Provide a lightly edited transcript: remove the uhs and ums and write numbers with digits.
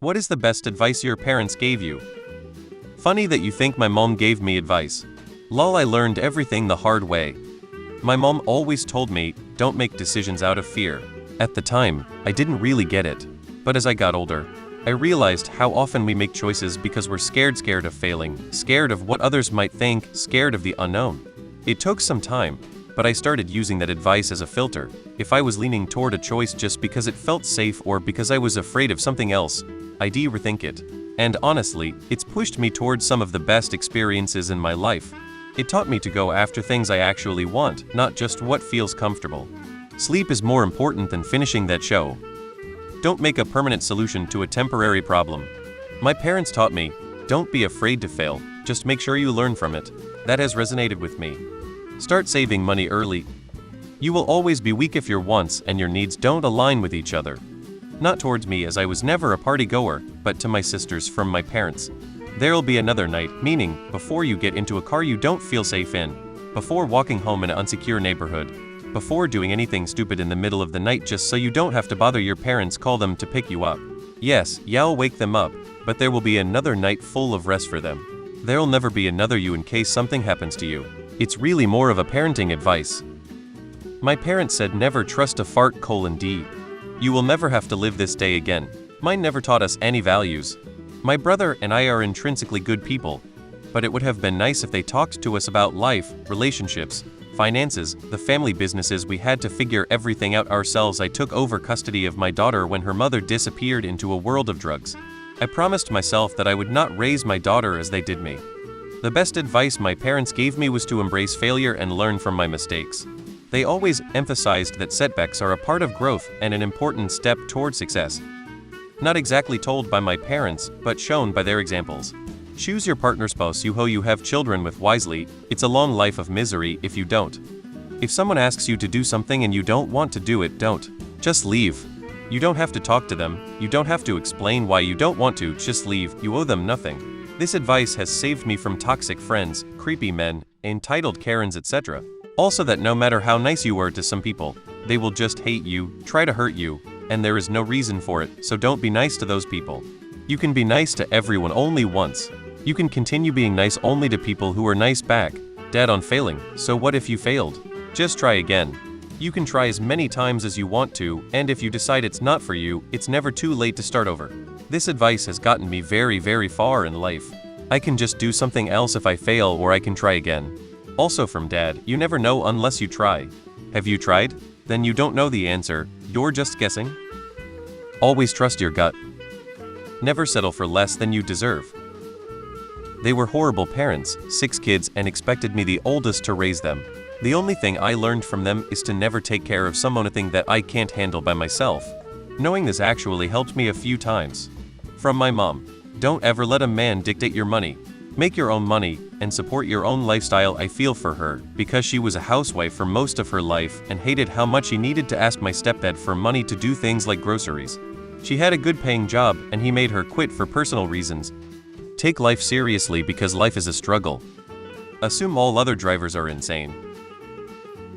What is the best advice your parents gave you? Funny that you think my mom gave me advice. Lol, I learned everything the hard way. My mom always told me, don't make decisions out of fear. At the time, I didn't really get it. But as I got older, I realized how often we make choices because we're scared of failing, scared of what others might think, scared of the unknown. It took some time, but I started using that advice as a filter. If I was leaning toward a choice just because it felt safe or because I was afraid of something else, I'd rethink it. And honestly, it's pushed me towards some of the best experiences in my life. It taught me to go after things I actually want, not just what feels comfortable. Sleep is more important than finishing that show. Don't make a permanent solution to a temporary problem. My parents taught me, don't be afraid to fail, just make sure you learn from it. That has resonated with me. Start saving money early. You will always be weak if your wants and your needs don't align with each other. Not towards me, as I was never a party goer, but to my sisters from my parents. There'll be another night, meaning, before you get into a car you don't feel safe in, before walking home in an unsecure neighborhood, before doing anything stupid in the middle of the night just so you don't have to bother your parents, call them to pick you up. Yes, you'll wake them up, but there will be another night full of rest for them. There'll never be another you in case something happens to you. It's really more of a parenting advice. My parents said never trust a fart: D. You will never have to live this day again. Mine never taught us any values. My brother and I are intrinsically good people, but it would have been nice if they talked to us about life, relationships, finances, the family businesses. We had to figure everything out ourselves. I took over custody of my daughter when her mother disappeared into a world of drugs. I promised myself that I would not raise my daughter as they did me. The best advice my parents gave me was to embrace failure and learn from my mistakes. They always emphasized that setbacks are a part of growth and an important step toward success. Not exactly told by my parents, but shown by their examples. Choose your partner spouse you have children with wisely. It's a long life of misery if you don't. If someone asks you to do something and you don't want to do it, don't. Just leave. You don't have to talk to them, you don't have to explain why you don't want to, just leave. You owe them nothing. This advice has saved me from toxic friends, creepy men, entitled Karens, etc. Also, that no matter how nice you are to some people, they will just hate you, try to hurt you, and there is no reason for it, so don't be nice to those people. You can be nice to everyone only once. You can continue being nice only to people who are nice back. Dad on failing, so what if you failed? Just try again. You can try as many times as you want to, and if you decide it's not for you, it's never too late to start over. This advice has gotten me very far in life. I can just do something else if I fail, or I can try again. Also from Dad, you never know unless you try. Have you tried? Then you don't know the answer, you're just guessing. Always trust your gut. Never settle for less than you deserve. They were horrible parents, 6 kids, and expected me, the oldest, to raise them. The only thing I learned from them is to never take care of something that I can't handle by myself. Knowing this actually helped me a few times. From my mom, don't ever let a man dictate your money. Make your own money and support your own lifestyle. I feel for her, because she was a housewife for most of her life and hated how much she needed to ask my stepdad for money to do things like groceries. She had a good paying job and he made her quit for personal reasons. Take life seriously because life is a struggle. Assume all other drivers are insane.